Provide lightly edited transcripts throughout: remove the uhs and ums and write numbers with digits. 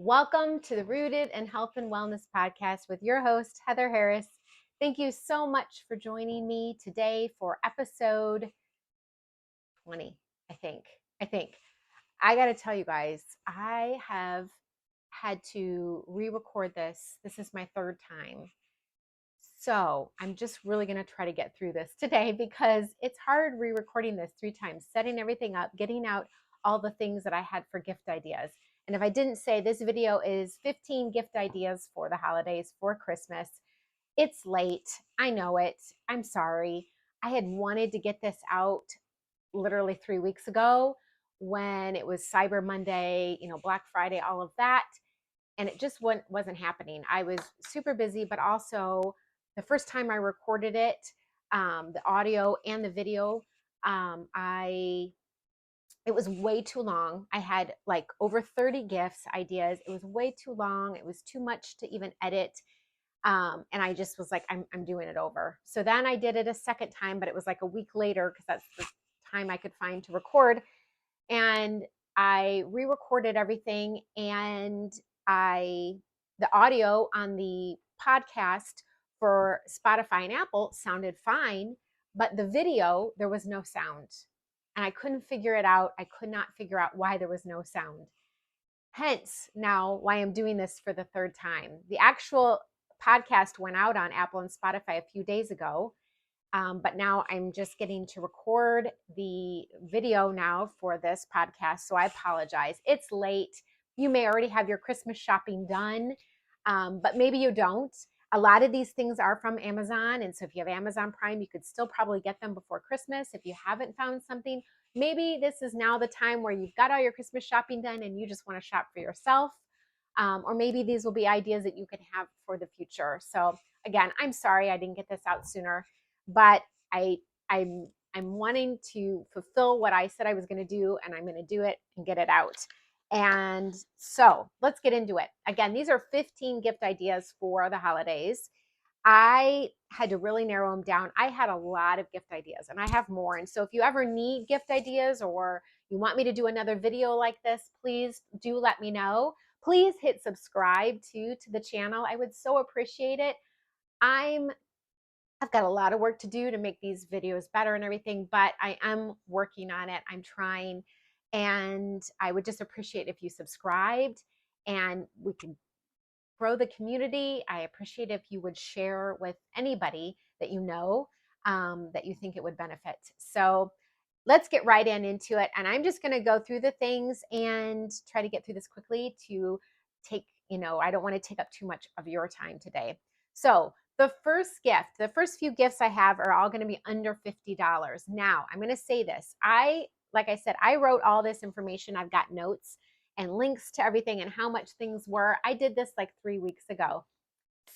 Welcome to the Rooted in Health and Wellness podcast with your host, Heather Harris. Thank you so much for joining me today for episode 20, I think. I got to tell you guys, I have had to re-record this. This is my third time. So I'm just really going to try to get through this today because it's hard re-recording this 3 times, setting everything up, getting out all the things that I had for gift ideas. And if I didn't say, this video is 15 gift ideas for the holidays, for Christmas. It's late. I know it. I'm sorry. I had wanted to get this out literally 3 weeks ago when it was Cyber Monday, Black Friday, all of that. And it just wasn't happening. I was super busy, but also the first time I recorded it, the audio and the video, it was way too long. I had like over 30 gifts ideas. It was way too long. It was too much to even edit. And I just was like, I'm doing it over. So then I did it a second time, but it was like a week later because that's the time I could find to record. And I re-recorded everything, and the audio on the podcast for Spotify and Apple sounded fine, but the video, there was no sound. And I couldn't figure it out. I could not figure out why there was no sound. Hence, now why I'm doing this for the third time. The actual podcast went out on Apple and Spotify a few days ago. But now I'm just getting to record the video now for this podcast. So I apologize. It's late. You may already have your Christmas shopping done, but maybe you don't. A lot of these things are from Amazon. And so if you have Amazon Prime, you could still probably get them before Christmas. If you haven't found something, maybe this is now the time where you've got all your Christmas shopping done and you just want to shop for yourself. Or maybe these will be ideas that you can have for the future. So again, I'm sorry I didn't get this out sooner, but I'm wanting to fulfill what I said I was going to do, and I'm going to do it and get it out. And so let's get into it. Again, these are 15 gift ideas for the holidays. I had to really narrow them down. I had a lot of gift ideas, and I have more. And so if you ever need gift ideas or you want me to do another video like this, please do let me know. Please hit subscribe to the channel. I would so appreciate it. I've got a lot of work to do to make these videos better and everything, but I am working on it. I'm trying, and I would just appreciate if you subscribed and we can grow the community. I appreciate if you would share with anybody that you know, that you think it would benefit. So let's get right into it. And I'm just going to go through the things and try to get through this quickly to take, I don't want to take up too much of your time today. So the first few gifts I have are all going to be under $50. Now, I'm going to say this. Like I said, I wrote all this information. I've got notes and links to everything and how much things were. I did this like 3 weeks ago.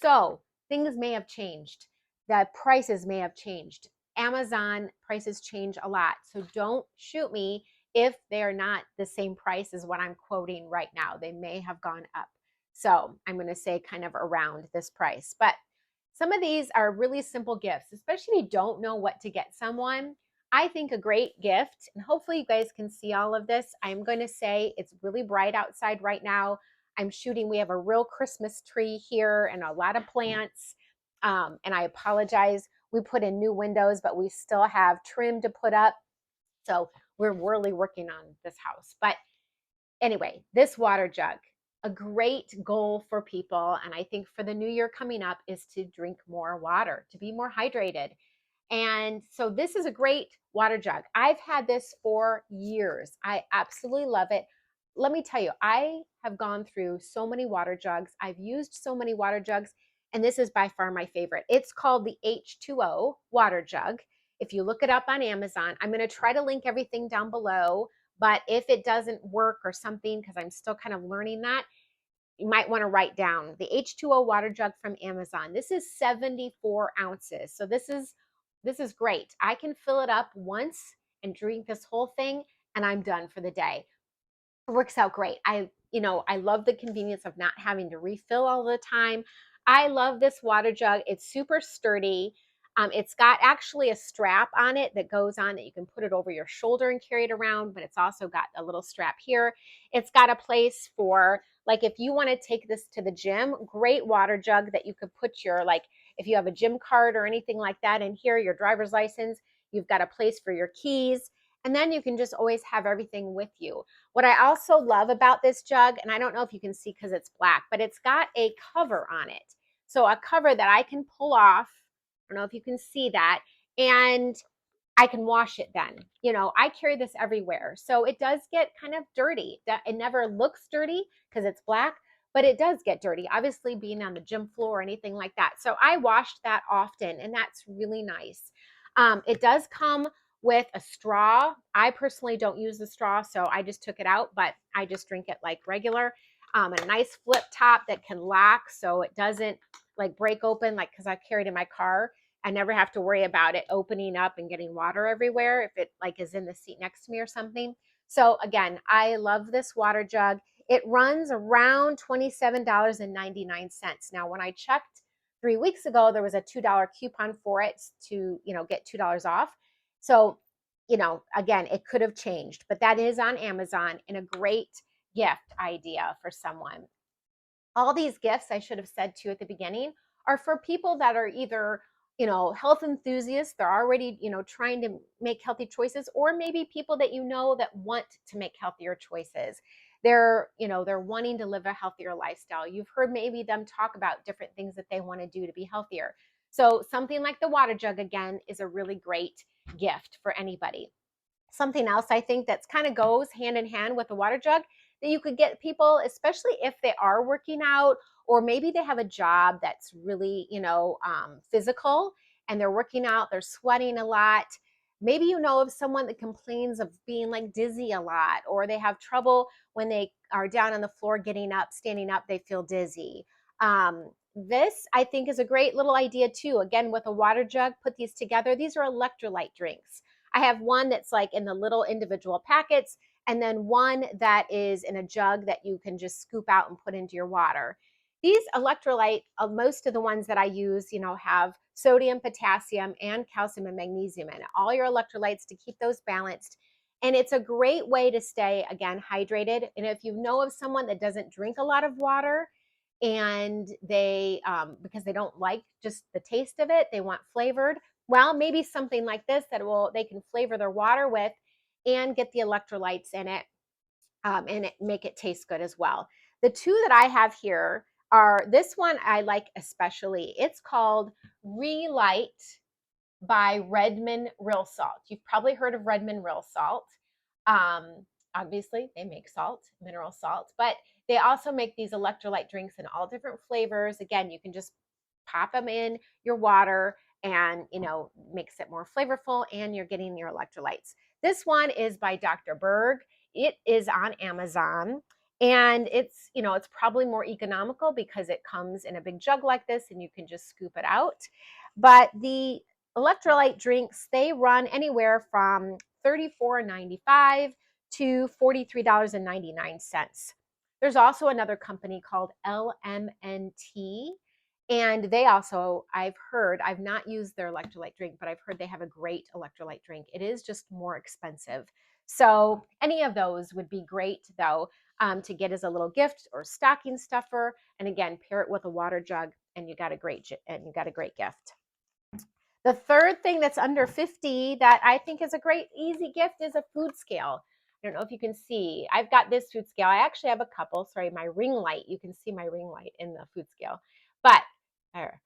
So things may have changed. The prices may have changed. Amazon prices change a lot. So don't shoot me if they are not the same price as what I'm quoting right now. They may have gone up. So I'm going to say kind of around this price. But some of these are really simple gifts, especially if you don't know what to get someone. I think a great gift, and hopefully you guys can see all of this. I'm going to say it's really bright outside right now. We have a real Christmas tree here and a lot of plants. And I apologize. We put in new windows, but we still have trim to put up. So we're really working on this house. But anyway, this water jug, a great goal for people. And I think for the new year coming up is to drink more water, to be more hydrated. And so this is a great water jug. I've had this for years. I absolutely love it. Let me tell you, I have gone through so many water jugs. I've used so many water jugs, and this is by far my favorite. It's called the H2O water jug. If you look it up on Amazon, I'm going to try to link everything down below. But if it doesn't work or something, because I'm still kind of learning that, you might want to write down the H2O water jug from Amazon. This is 74 ounces. So this is great. I can fill it up once and drink this whole thing, and I'm done for the day. It works out great. I love the convenience of not having to refill all the time. I love this water jug. It's super sturdy. It's got actually a strap on it that goes on that you can put it over your shoulder and carry it around, but it's also got a little strap here. It's got a place for, like, if you want to take this to the gym, great water jug that you could put your, like, if you have a gym card or anything like that in here, your driver's license, you've got a place for your keys. And then you can just always have everything with you. What I also love about this jug, and I don't know if you can see because it's black, but it's got a cover on it. So a cover that I can pull off. I don't know if you can see that. And I can wash it then. I carry this everywhere. So it does get kind of dirty. It never looks dirty because it's black, but it does get dirty, obviously being on the gym floor or anything like that. So I washed that often, and that's really nice. It does come with a straw. I personally don't use the straw, so I just took it out, but I just drink it like regular. A nice flip top that can lock so it doesn't like break open, like because I carried in my car. I never have to worry about it opening up and getting water everywhere if it like is in the seat next to me or something. So again, I love this water jug. It runs around $27.99. Now, when I checked 3 weeks ago, there was a $2 coupon for it to, get $2 off. So, again, it could have changed, but that is on Amazon and a great gift idea for someone. All these gifts, I should have said too at the beginning, are for people that are either, health enthusiasts, they're already, trying to make healthy choices, or maybe people that that want to make healthier choices. They're wanting to live a healthier lifestyle. You've heard maybe them talk about different things that they want to do to be healthier. So something like the water jug, again, is a really great gift for anybody. Something else I think that's kind of goes hand in hand with the water jug that you could get people, especially if they are working out or maybe they have a job that's really, physical, and they're working out, they're sweating a lot. Maybe you know of someone that complains of being like dizzy a lot, or they have trouble when they are down on the floor getting up, standing up, they feel dizzy. This I think is a great little idea too. Again, with a water jug, put these together. These are electrolyte drinks. I have one that's like in the little individual packets, and then one that is in a jug that you can just scoop out and put into your water. These electrolyte, most of the ones that I use, have sodium, potassium, and calcium and magnesium in it. All your electrolytes to keep those balanced. And it's a great way to stay, again, hydrated. And if you know of someone that doesn't drink a lot of water and they, because they don't like just the taste of it, they want flavored, well, maybe something like this that they can flavor their water with and get the electrolytes in it, and make it taste good as well. The two that I have here are, this one I like especially. It's called Relight by Redmond Real Salt. You've probably heard of Redmond Real Salt. Um, Obviously, they make salt, mineral salt, but they also make these electrolyte drinks in all different flavors. Again, you can just pop them in your water and, makes it more flavorful, and you're getting your electrolytes. This one is by Dr. Berg. It is on Amazon, and it's probably more economical because it comes in a big jug like this and you can just scoop it out. But the electrolyte drinks, they run anywhere from $34.95 to $43.99. There's also another company called LMNT, and they also, I've not used their electrolyte drink, but I've heard they have a great electrolyte drink. It is just more expensive. So any of those would be great though, to get as a little gift or stocking stuffer. And again, pair it with a water jug and you got a great gift. The third thing that's under 50 that I think is a great easy gift is a food scale. I don't know if you can see. I've got this food scale. I actually have a couple. Sorry, my ring light. You can see my ring light in the food scale. But there.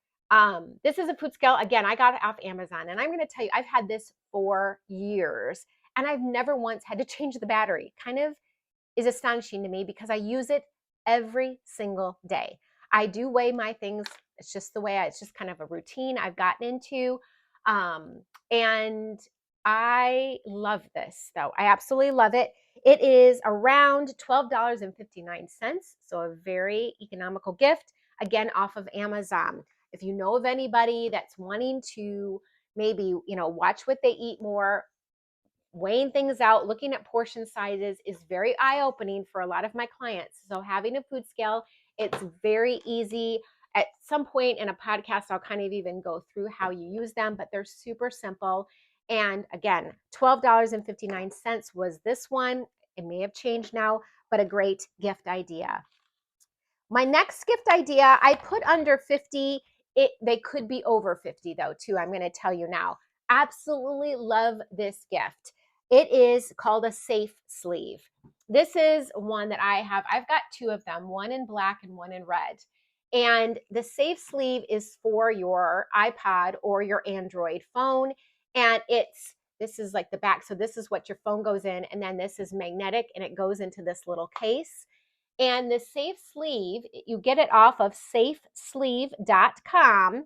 This is a food scale. Again, I got it off Amazon. And I'm going to tell you, I've had this for years. And I've never once had to change the battery. Kind of is astonishing to me because I use it every single day. I do weigh my things. It's just the way it's just kind of a routine I've gotten into. And I love this though. I absolutely love it. It is around $12.59. So a very economical gift, again, off of Amazon. If you know of anybody that's wanting to maybe, watch what they eat more, weighing things out, looking at portion sizes is very eye-opening for a lot of my clients. So having a food scale, it's very easy. at some point in a podcast, I'll kind of even go through how you use them, but they're super simple. And again, $12.59 was this one. It may have changed now, but a great gift idea. My next gift idea, I put under 50. They could be over 50 though, too. I'm going to tell you now. Absolutely love this gift. It is called a safe sleeve. This is one that I have. I've got two of them, one in black and one in red. And the safe sleeve is for your iPod or your Android phone. And this is like the back. So this is what your phone goes in. And then this is magnetic and it goes into this little case. And the safe sleeve, you get it off of safesleeve.com.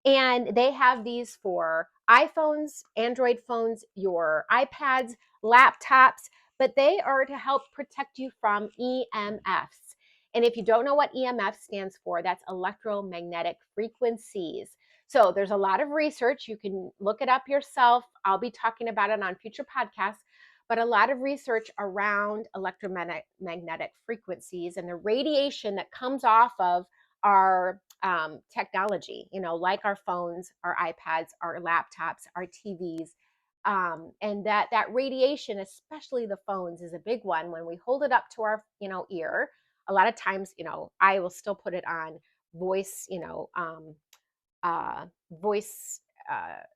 And they have these for iPhones, Android phones, your iPads, laptops, but they are to help protect you from EMFs. And if you don't know what EMF stands for, that's electromagnetic frequencies. So there's a lot of research. You can look it up yourself. I'll be talking about it on future podcasts, but a lot of research around electromagnetic frequencies and the radiation that comes off of our technology, like our phones, our iPads, our laptops, our TVs. And that radiation, especially the phones, is a big one. When we hold it up to our, ear, a lot of times, I will still put it on voice, voice,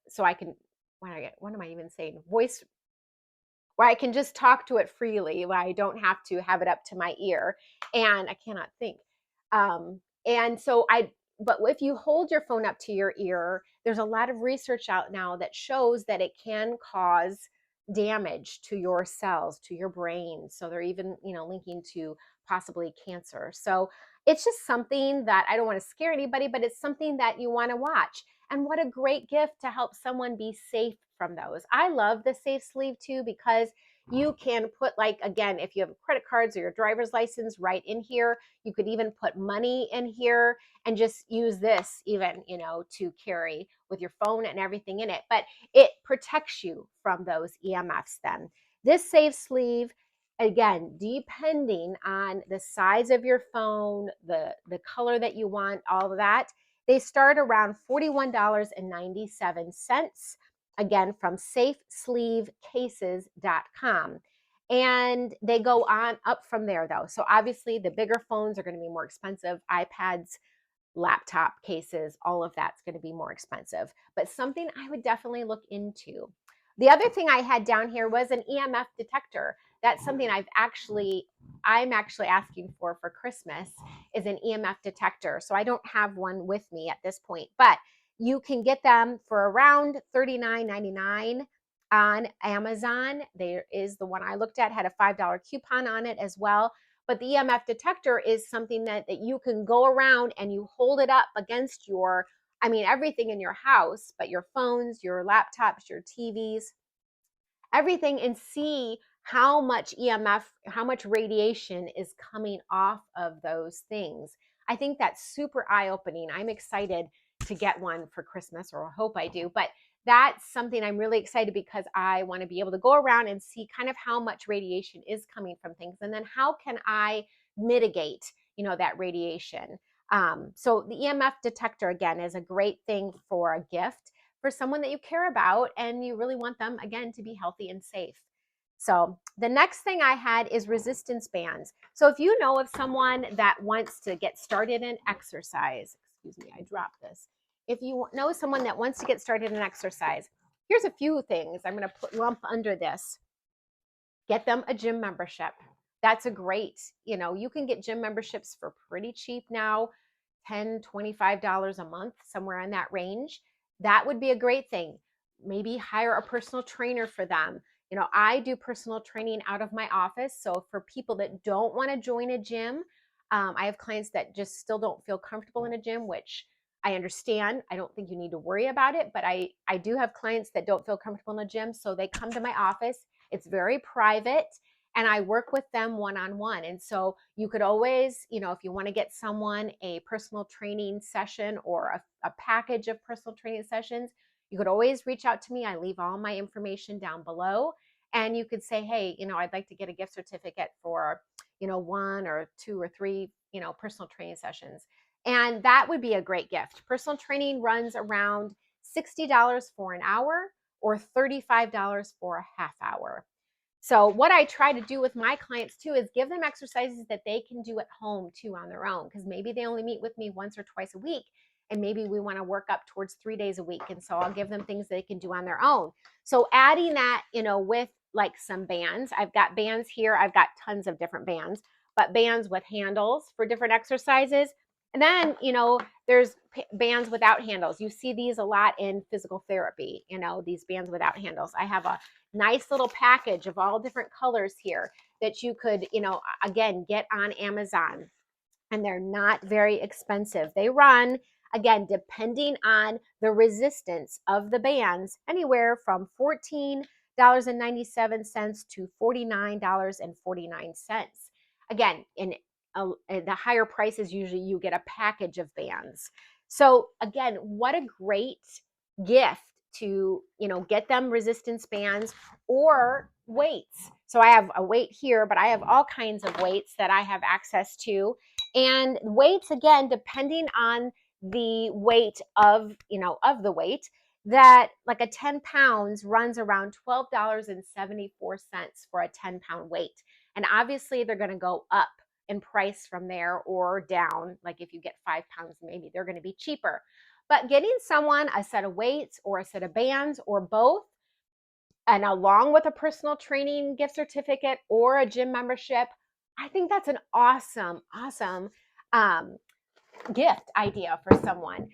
so I can, what am I even saying? Voice, where I can just talk to it freely, where I don't have to have it up to my ear, and I cannot think. And so but if you hold your phone up to your ear, there's a lot of research out now that shows that it can cause damage to your cells, to your brain. So they're even, linking to possibly cancer. So it's just something that I don't want to scare anybody, but it's something that you want to watch. And what a great gift to help someone be safe from those. I love the safe sleeve too, because you can put, like, again, if you have credit cards or your driver's license right in here, you could even put money in here and just use this even, to carry with your phone and everything in it. But it protects you from those EMFs then. This safe sleeve, again, depending on the size of your phone, the color that you want, all of that, they start around $41.97, again, from safesleevecases.com. And they go on up from there, though. So obviously the bigger phones are going to be more expensive. iPads, laptop cases, all of that's going to be more expensive, but something I would definitely look into. The other thing I had down here was an EMF detector. That's something I'm actually asking for Christmas, is an EMF detector. So I don't have one with me at this point, but you can get them for around $39.99 on Amazon. There is the one I looked at, had a $5 coupon on it as well. But the EMF detector is something that you can go around and you hold it up against everything in your house, but your phones, your laptops, your TVs, everything, and see how much EMF, how much radiation is coming off of those things. I think that's super eye-opening. I'm excited to get one for Christmas, or I hope I do. But that's something I'm really excited, because I want to be able to go around and see kind of how much radiation is coming from things, and then how can I mitigate, that radiation. So the EMF detector, again, is a great thing for a gift for someone that you care about and you really want them, again, to be healthy and safe. So the next thing I had is resistance bands. So if you know of someone that wants to get started in exercise, excuse me, I dropped this. If you know someone that wants to get started in exercise, here's a few things I'm going to lump under this. Get them a gym membership. That's a great, you can get gym memberships for pretty cheap now, $10, $25 a month, somewhere in that range. That would be a great thing. Maybe hire a personal trainer for them. I do personal training out of my office. So for people that don't want to join a gym, I have clients that just still don't feel comfortable in a gym, which I understand. I don't think you need to worry about it, but I do have clients that don't feel comfortable in a gym. So they come to my office. It's very private, and I work with them one-on-one. And so you could always, if you want to get someone a personal training session or a package of personal training sessions, you could always reach out to me. I leave all my information down below, and you could say, hey, I'd like to get a gift certificate for, 1 or 2 or 3, personal training sessions. And that would be a great gift. Personal training runs around $60 for an hour or $35 for a half hour. So what I try to do with my clients too is give them exercises that they can do at home too on their own, because maybe they only meet with me once or twice a week, and maybe we want to work up towards 3 days a week. And so I'll give them things they can do on their own. So adding that, with like some bands, I've got bands here. I've got tons of different bands, but bands with handles for different exercises. And then, there's bands without handles. You see these a lot in physical therapy, these bands without handles. I have a nice little package of all different colors here that you could, again, get on Amazon. And they're not very expensive. They run, again, depending on the resistance of the bands, anywhere from $14.97 to $49.49. Again, in the higher prices, usually you get a package of bands. So again, what a great gift to, get them resistance bands or weights. So I have a weight here, but I have all kinds of weights that I have access to. And weights, again, depending on the weight of the weight, that like a 10 pounds runs around $12.74 for a 10-pound weight. And obviously they're going to go up in price from there or down. Like if you get 5 pounds, maybe they're going to be cheaper. But getting someone a set of weights or a set of bands or both, and along with a personal training gift certificate or a gym membership, I think that's an awesome gift idea for someone.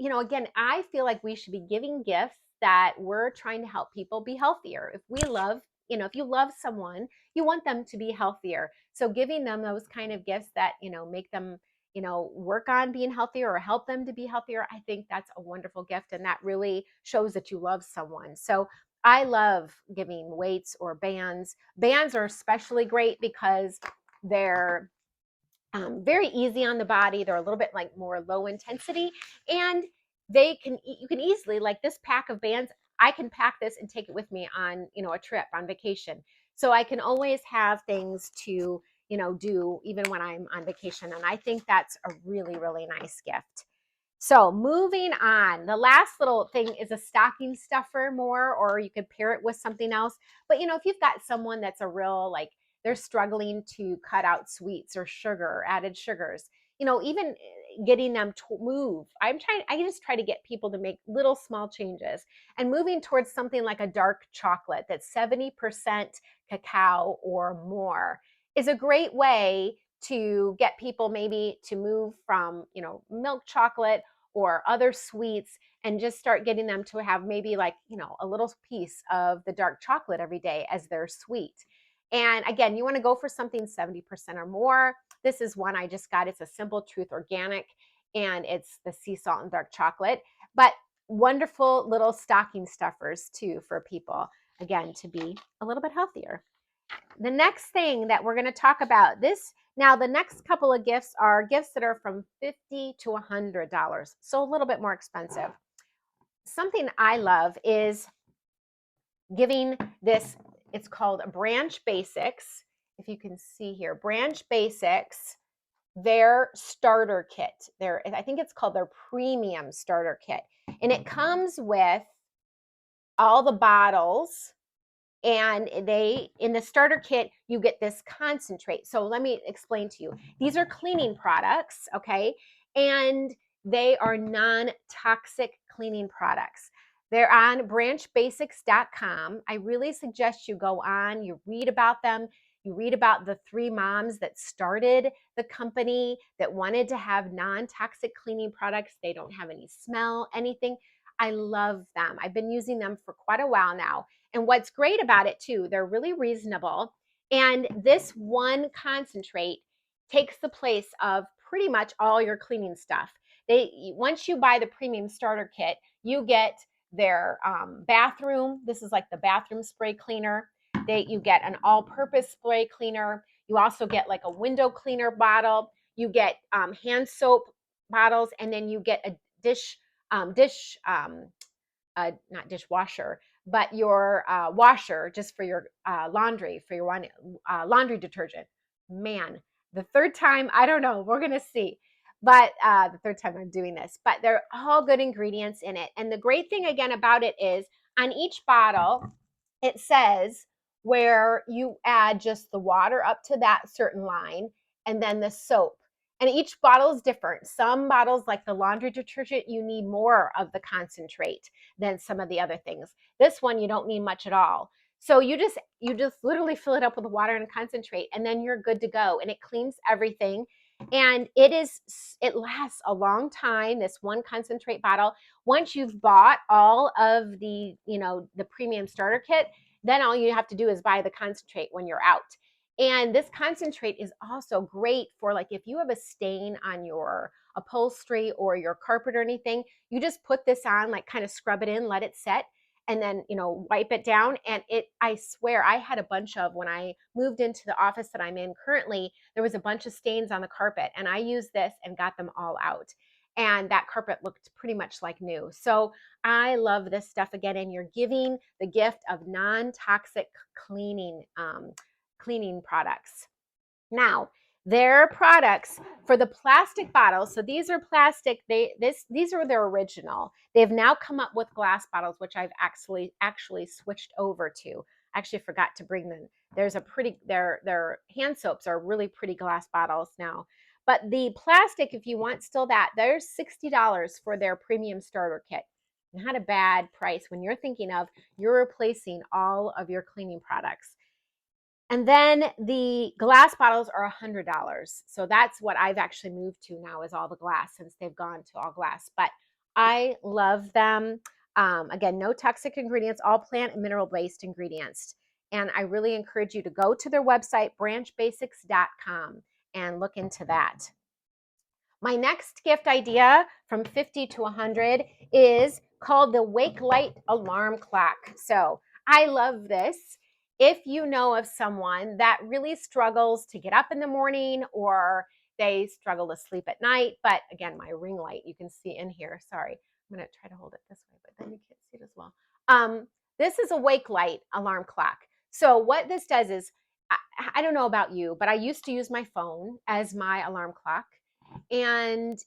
Again, I feel like we should be giving gifts that we're trying to help people be healthier. If you love someone, you want them to be healthier. So giving them those kind of gifts that, make them, work on being healthier or help them to be healthier, I think that's a wonderful gift. And that really shows that you love someone. So I love giving weights or bands. Bands are especially great because they're very easy on the body. They're a little bit like more low intensity, and you can easily, like this pack of bands, I can pack this and take it with me on, a trip on vacation. So I can always have things to, do even when I'm on vacation. And I think that's a really, really nice gift. So moving on, the last little thing is a stocking stuffer more, or you could pair it with something else. But if you've got someone that's a real, like, they're struggling to cut out sweets or sugar, added sugars, even getting them to move. I just try to get people to make little small changes and moving towards something like a dark chocolate that's 70% cacao or more is a great way to get people maybe to move from, milk chocolate or other sweets, and just start getting them to have maybe like, a little piece of the dark chocolate every day as their sweet. And again, you want to go for something 70% or more. This is one I just got. It's a Simple Truth Organic, and it's the sea salt and dark chocolate. But wonderful little stocking stuffers too for people, again, to be a little bit healthier. The next thing that we're going to talk about now, the next couple of gifts are gifts that are from $50 to $100, so a little bit more expensive. Something I love is giving this, it's called Branch Basics. If you can see here, Branch Basics, their starter kit. I think it's called their premium starter kit. And it comes with all the bottles. And in the starter kit, you get this concentrate. So let me explain to you. These are cleaning products, okay? And they are non-toxic cleaning products. They're on branchbasics.com. I really suggest you go on, you read about them. You read about the 3 moms that started the company that wanted to have non-toxic cleaning products. They don't have any smell, anything. I love them. I've been using them for quite a while now. And what's great about it too, they're really reasonable. And this one concentrate takes the place of pretty much all your cleaning stuff. Once you buy the premium starter kit, you get their bathroom. This is like the bathroom spray cleaner. You get an all-purpose spray cleaner. You also get like a window cleaner bottle. You get hand soap bottles, and then you get a not dishwasher, but your washer just for your laundry, for your laundry detergent. Man, the third time, I don't know, we're going to see. but the third time I'm doing this, but they're all good ingredients in it. And the great thing again about it is on each bottle, it says where you add just the water up to that certain line and then the soap. And each bottle is different. Some bottles, like the laundry detergent, you need more of the concentrate than some of the other things. This one, you don't need much at all. So you just literally fill it up with water and concentrate, and then you're good to go. And it cleans everything. And it lasts a long time, this one concentrate bottle. Once you've bought all of the premium starter kit, then all you have to do is buy the concentrate when you're out. And this concentrate is also great for, like, if you have a stain on your upholstery or your carpet or anything, you just put this on, like kind of scrub it in, let it set, and then, wipe it down. And I swear, I had a bunch of, when I moved into the office that I'm in currently, there was a bunch of stains on the carpet, and I used this and got them all out. And that carpet looked pretty much like new. So I love this stuff again, and you're giving the gift of non-toxic cleaning products. Now, their products for the plastic bottles, so these are plastic, these are their original. They've now come up with glass bottles, which I've actually switched over to. I actually forgot to bring them. There's a pretty, their hand soaps are really pretty glass bottles now. But the plastic, if you want still that, there's $60 for their premium starter kit. Not a bad price when you're thinking of you're replacing all of your cleaning products. And then the glass bottles are $100. So that's what I've actually moved to now, is all the glass, since they've gone to all glass. But I love them. Again, no toxic ingredients, all plant and mineral-based ingredients. And I really encourage you to go to their website, branchbasics.com, and look into that. My next gift idea from 50 to 100 is called the Wake Light Alarm Clock. So I love this. If you know of someone that really struggles to get up in the morning, or they struggle to sleep at night, but again, my ring light, you can see in here. Sorry, I'm going to try to hold it this way, but then you can't see it as well. This is a Wake Light alarm clock. So what this does is, I don't know about you, but I used to use my phone as my alarm clock. And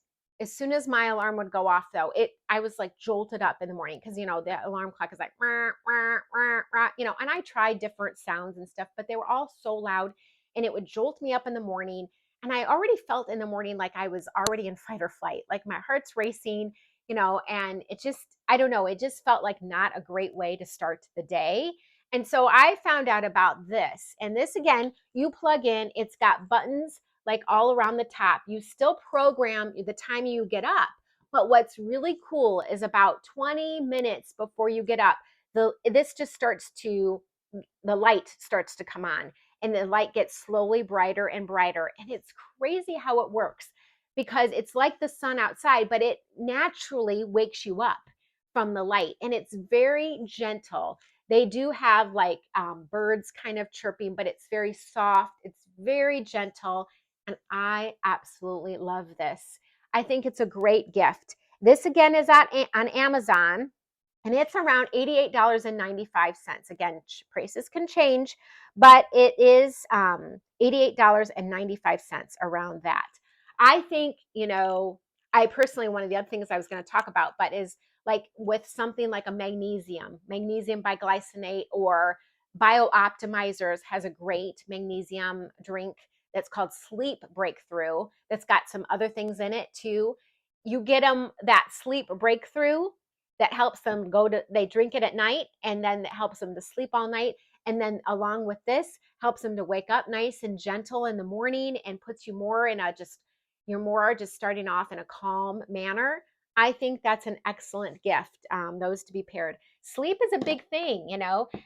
as soon as my alarm would go off, though, I was like jolted up in the morning, because the alarm clock is like rah, rah, rah, rah, and I tried different sounds and stuff, but they were all so loud, and it would jolt me up in the morning. And I already felt in the morning like I was already in fight or flight, like my heart's racing, and it just, I don't know, it just felt like not a great way to start the day. And so I found out about this. And this, again, you plug in, it's got buttons like all around the top. You still program the time you get up. But what's really cool is about 20 minutes before you get up, the light starts to come on, and the light gets slowly brighter and brighter. And it's crazy how it works, because it's like the sun outside, but it naturally wakes you up from the light, and it's very gentle. They do have like birds kind of chirping, but it's very soft. It's very gentle. And I absolutely love this. I think it's a great gift. This again is on Amazon, and it's around $88.95. Again, prices can change, but it is $88.95, around that. I think, I personally, one of the other things I was going to talk about, but is like with something like a magnesium biglycinate, or BioOptimizers has a great magnesium drink that's called Sleep Breakthrough, that's got some other things in it too. You get them that Sleep Breakthrough, that helps them they drink it at night, and then it helps them to sleep all night. And then along with this, helps them to wake up nice and gentle in the morning, and puts you more in you're more just starting off in a calm manner. I think that's an excellent gift, those to be paired. Sleep is a big thing,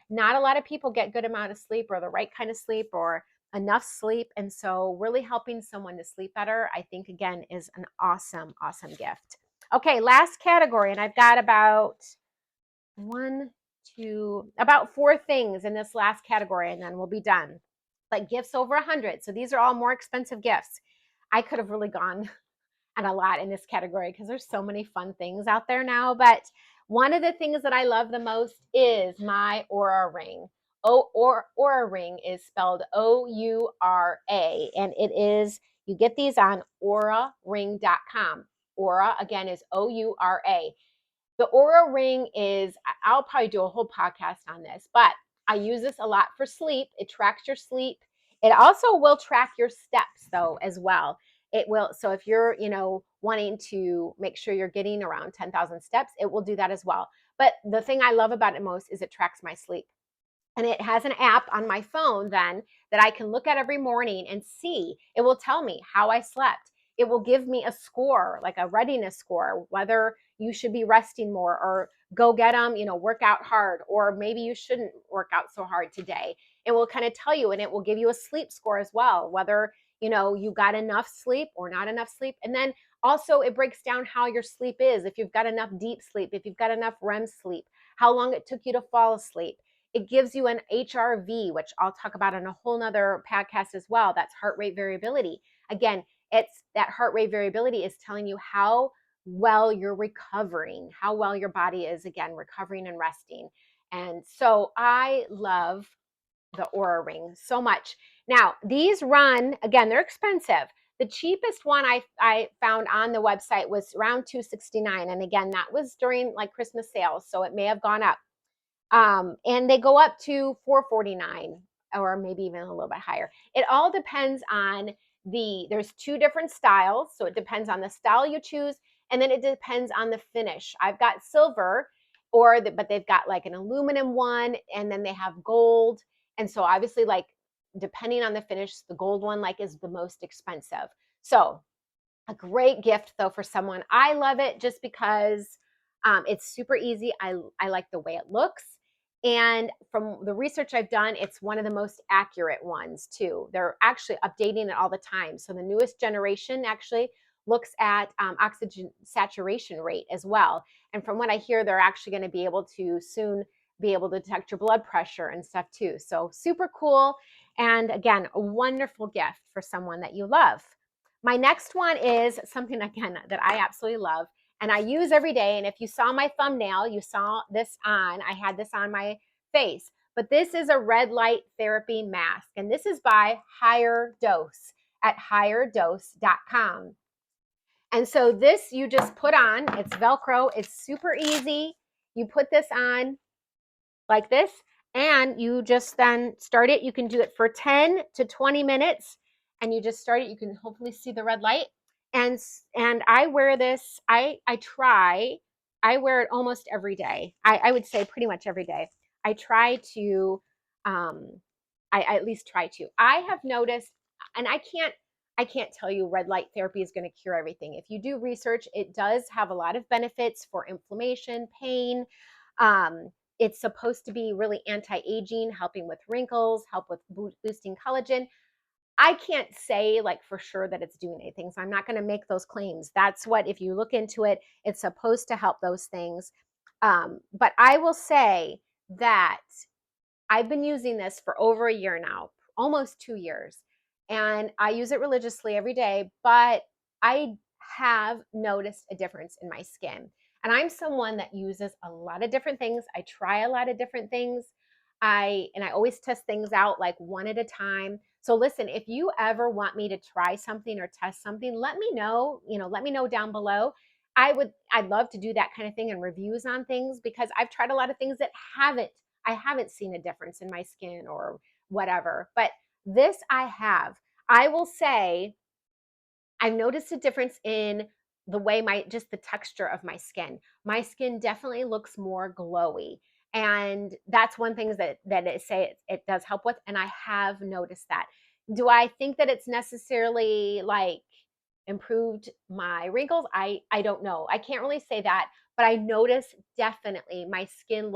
not a lot of people get good amount of sleep, or the right kind of sleep, or enough sleep. And so really helping someone to sleep better, I think, again, is an awesome, awesome gift. Okay, last category, and I've got about about 4 things in this last category, and then we'll be done. Like gifts over 100. So these are all more expensive gifts. I could have really gone and a lot in this category, because there's so many fun things out there now. But one of the things that I love the most is my Aura ring. Aura ring is spelled Oura, and it is, You get these on auraring.com. Aura, again, is Oura. The Aura Ring is, I'll probably do a whole podcast on this, but I use this a lot for sleep. It tracks your sleep. It also will track your steps though as well. It will, so if you're, wanting to make sure you're getting around 10,000 steps, it will do that as well. But the thing I love about it most is it tracks my sleep. And it has an app on my phone then that I can look at every morning and see. It will tell me how I slept. It will give me a score, like a readiness score, whether you should be resting more or go get them, work out hard, or maybe you shouldn't work out so hard today. It will kind of tell you, and it will give you a sleep score as well, whether, you got enough sleep or not enough sleep. And then also it breaks down how your sleep is, if you've got enough deep sleep, if you've got enough REM sleep, how long it took you to fall asleep. It gives you an HRV, which I'll talk about in a whole nother podcast as well. That's heart rate variability. Again, it's that heart rate variability is telling you how well you're recovering, how well your body is, again, recovering and resting. And so I love the Aura Ring so much. Now, these run, again, they're expensive. The cheapest one I found on the website was around $269. And again, that was during like Christmas sales, so it may have gone up. And they go up to $449 or maybe even a little bit higher. It all depends on there's two different styles. So it depends on the style you choose. And then it depends on the finish. I've got silver but they've got like an aluminum one, and then they have gold. And so obviously, like, depending on the finish, the gold one like is the most expensive. So a great gift though for someone. I love it just because it's super easy. I like the way it looks. And from the research I've done, it's one of the most accurate ones too. They're actually updating it all the time. So the newest generation actually looks at oxygen saturation rate as well. And from what I hear, they're actually going to be able to soon be able to detect your blood pressure and stuff too. So super cool. And again, a wonderful gift for someone that you love. My next one is something, again, that I absolutely love and I use every day. And if you saw my thumbnail, you saw this on. I had this on my face. But this is a red light therapy mask. And this is by Higher Dose at higherdose.com. And so this you just put on. It's Velcro. It's super easy. You put this on like this, and you just then start it. You can do it for 10 to 20 minutes, and you just start it. You can hopefully see the red light. And I wear this, I wear it almost every day. I would say pretty much every day. I try to, I at least try to. I have noticed, and I can't tell you red light therapy is going to cure everything. If you do research, it does have a lot of benefits for inflammation, pain. It's supposed to be really anti-aging, helping with wrinkles, help with boosting collagen. I can't say like for sure that it's doing anything. So I'm not going to make those claims. That's what, if you look into it, it's supposed to help those things. But I will say that I've been using this for over a year now, almost 2 years. And I use it religiously every day, but I have noticed a difference in my skin. And I'm someone that uses a lot of different things. I try a lot of different things. I always test things out like one at a time. So listen, if you ever want me to try something or test something, let me know, let me know down below. I'd love to do that kind of thing and reviews on things, because I've tried a lot of things that I haven't seen a difference in my skin or whatever. But this I have. I will say I've noticed a difference in the way just the texture of my skin. My skin definitely looks more glowy. And that's one thing that it does help with. And I have noticed that. Do I think that it's necessarily like improved my wrinkles? I don't know. I can't really say that, but I notice definitely my skin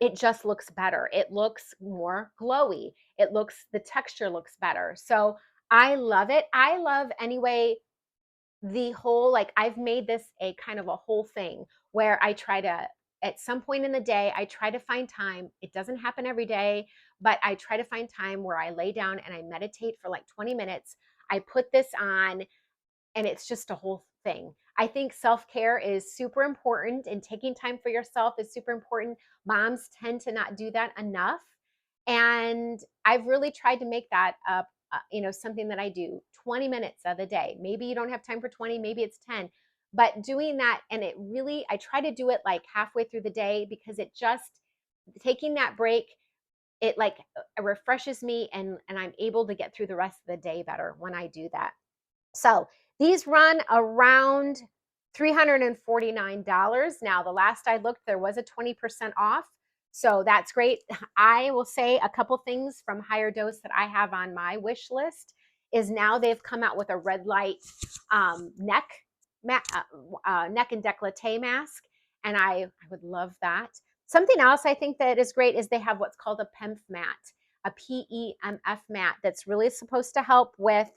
it just looks better. It looks more glowy. The texture looks better. So I love it. I love anyway, the whole, like, I've made this a kind of a whole thing where I try to, at some point in the day, I try to find time. It doesn't happen every day, but I try to find time where I lay down and I meditate for like 20 minutes. I put this on, and it's just a whole thing. I think self-care is super important, and taking time for yourself is super important. Moms tend to not do that enough. And I've really tried to make that up, something that I do 20 minutes of the day. Maybe you don't have time for 20, maybe it's 10, but doing that, and it really, I try to do it like halfway through the day, because it just, taking that break, it like refreshes me, and I'm able to get through the rest of the day better when I do that. So these run around $349. Now, the last I looked, there was a 20% off. So that's great. I will say a couple things from Higher Dose that I have on my wish list is now they've come out with a red light neck and décolleté mask, and I would love that. Something else I think that is great is they have what's called a PEMF mat, a PEMF mat, that's really supposed to help with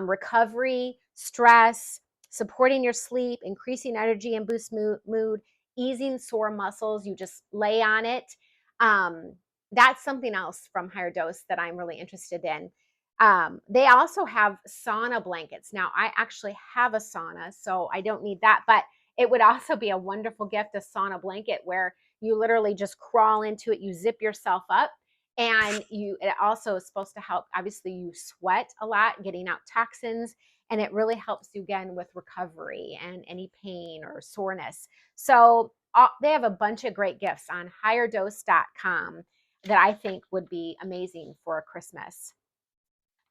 recovery, stress, supporting your sleep, increasing energy and boost mood, easing sore muscles. You just lay on it. That's something else from Higher Dose that I'm really interested in. They also have sauna blankets. Now, I actually have a sauna, so I don't need that, but it would also be a wonderful gift, a sauna blanket, where you literally just crawl into it, you zip yourself up, and it also is supposed to help. Obviously, you sweat a lot, getting out toxins, and it really helps you again with recovery and any pain or soreness. So they have a bunch of great gifts on higherdose.com that I think would be amazing for Christmas.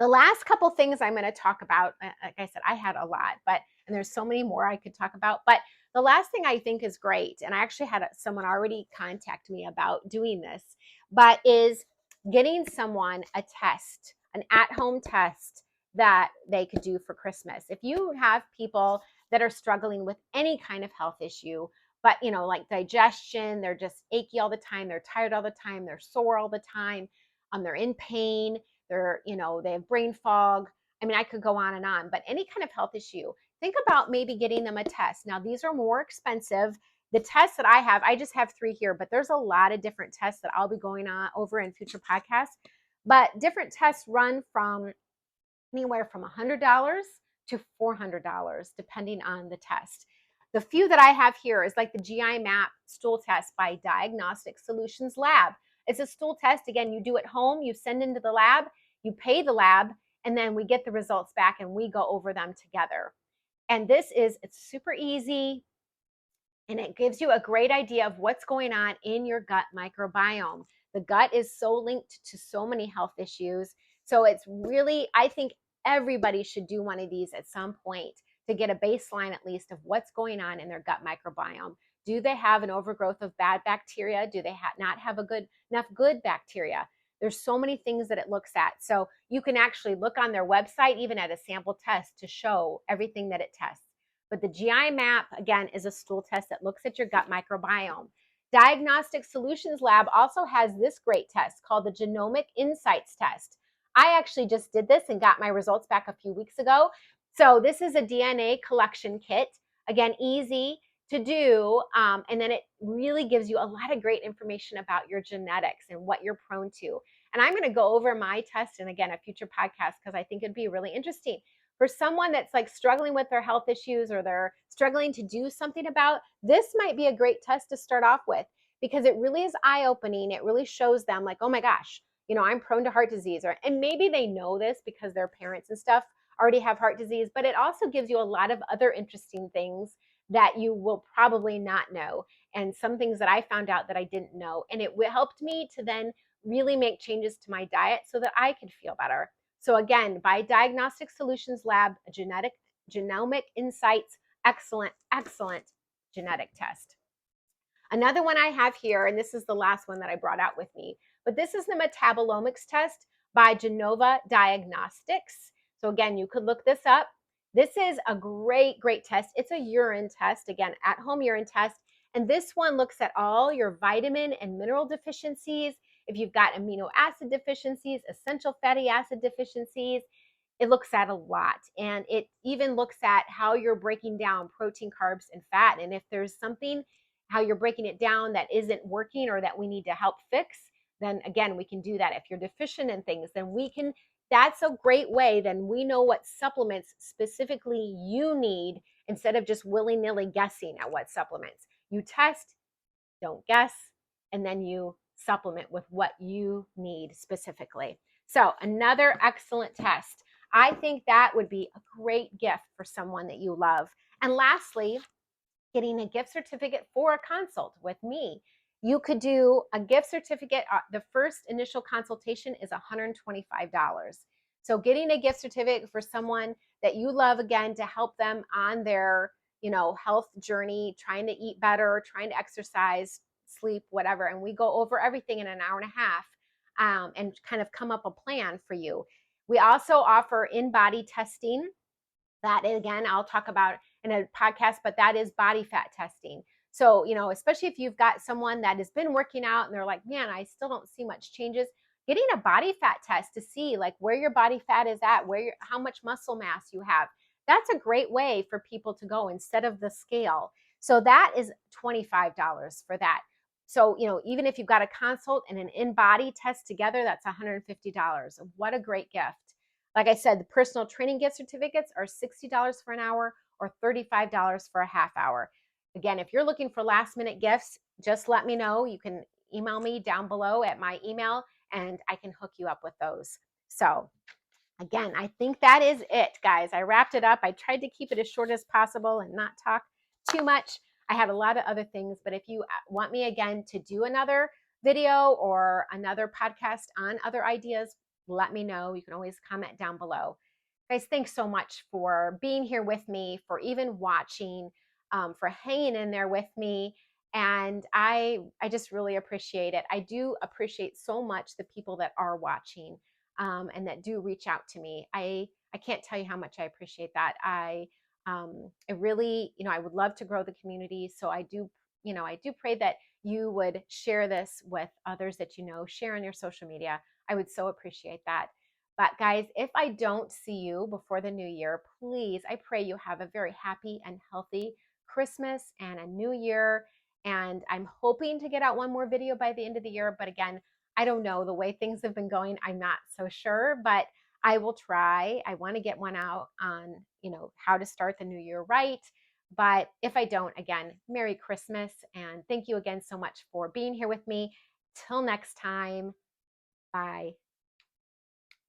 The last couple things I'm going to talk about, like I said, I had a lot, and there's so many more I could talk about, but the last thing I think is great, and I actually had someone already contact me about doing this, but is getting someone a test, an at-home test that they could do for Christmas. If you have people that are struggling with any kind of health issue, but like digestion, they're just achy all the time, they're tired all the time, they're sore all the time, they're in pain, they have brain fog. I mean, I could go on and on, but any kind of health issue, think about maybe getting them a test. Now, these are more expensive. The tests that I have, I just have 3 here, but there's a lot of different tests that I'll be going on over in future podcasts. But different tests run from anywhere from $100 to $400, depending on the test. The few that I have here is like the GI Map stool test by Diagnostic Solutions Lab. It's a stool test. Again, you do it home, you send into the lab, you pay the lab, and then we get the results back and we go over them together. And it's super easy, and it gives you a great idea of what's going on in your gut microbiome. The gut is so linked to so many health issues. So it's really, I think everybody should do one of these at some point to get a baseline, at least, of what's going on in their gut microbiome. Do they have an overgrowth of bad bacteria? Do they not have enough good bacteria? There's so many things that it looks at. So you can actually look on their website, even at a sample test, to show everything that it tests. But the GI Map, again, is a stool test that looks at your gut microbiome. Diagnostic Solutions Lab also has this great test called the Genomic Insights Test. I actually just did this and got my results back a few weeks ago. So this is a DNA collection kit. Again, easy to do, and then it really gives you a lot of great information about your genetics and what you're prone to. And I'm going to go over my test in, again, a future podcast, because I think it'd be really interesting. For someone that's like struggling with their health issues, or they're struggling to do something about, this might be a great test to start off with, because it really is eye-opening. It really shows them like, oh my gosh, I'm prone to heart disease, and maybe they know this because their parents and stuff already have heart disease, but it also gives you a lot of other interesting things that you will probably not know, and some things that I found out that I didn't know. And it helped me to then really make changes to my diet so that I could feel better. So again, by Diagnostic Solutions Lab, a Genomic Insights, excellent genetic test. Another one I have here, and this is the last one that I brought out with me, but this is the Metabolomics test by Genova Diagnostics. So again, you could look this up. This is a great test. It's a urine test, again, at-home urine test. And this one looks at all your vitamin and mineral deficiencies. If you've got amino acid deficiencies, essential fatty acid deficiencies, it looks at a lot. And it even looks at how you're breaking down protein, carbs, and fat. And if there's something, how you're breaking it down, that isn't working or that we need to help fix, then again, we can do that. If you're deficient in things, then that's a great way. Then we know what supplements specifically you need, instead of just willy-nilly guessing at what supplements. You test, don't guess, and then you supplement with what you need specifically. So another excellent test. I think that would be a great gift for someone that you love. And lastly, getting a gift certificate for a consult with me. You could do a gift certificate. The first initial consultation is $125. So getting a gift certificate for someone that you love, again, to help them on their, health journey, trying to eat better, trying to exercise, sleep, whatever. And we go over everything in an hour and a half, and kind of come up a plan for you. We also offer in-body testing. That, again, I'll talk about in a podcast, but that is body fat testing. So, especially if you've got someone that has been working out and they're like, man, I still don't see much changes, getting a body fat test to see like where your body fat is at, how much muscle mass you have. That's a great way for people to go instead of the scale. So that is $25 for that. So, even if you've got a consult and an in-body test together, that's $150. What a great gift. Like I said, the personal training gift certificates are $60 for an hour or $35 for a half hour. Again, if you're looking for last minute gifts, just let me know. You can email me down below at my email and I can hook you up with those. So again, I think that is it, guys. I wrapped it up. I tried to keep it as short as possible and not talk too much. I had a lot of other things, but if you want me again to do another video or another podcast on other ideas, let me know. You can always comment down below. Guys, thanks so much for being here with me, for even watching, for hanging in there with me. And I just really appreciate it. I do appreciate so much the people that are watching, and that do reach out to me. I can't tell you how much I appreciate that. I really, I would love to grow the community. So I do pray that you would share this with others that share on your social media. I would so appreciate that. But guys, if I don't see you before the new year, please, I pray you have a very happy and healthy Christmas and a new year. And I'm hoping to get out one more video by the end of the year. But again, I don't know. The way things have been going, I'm not so sure, but I will try. I want to get one out on, how to start the new year right. But if I don't, again, Merry Christmas. And thank you again so much for being here with me. Till next time. Bye.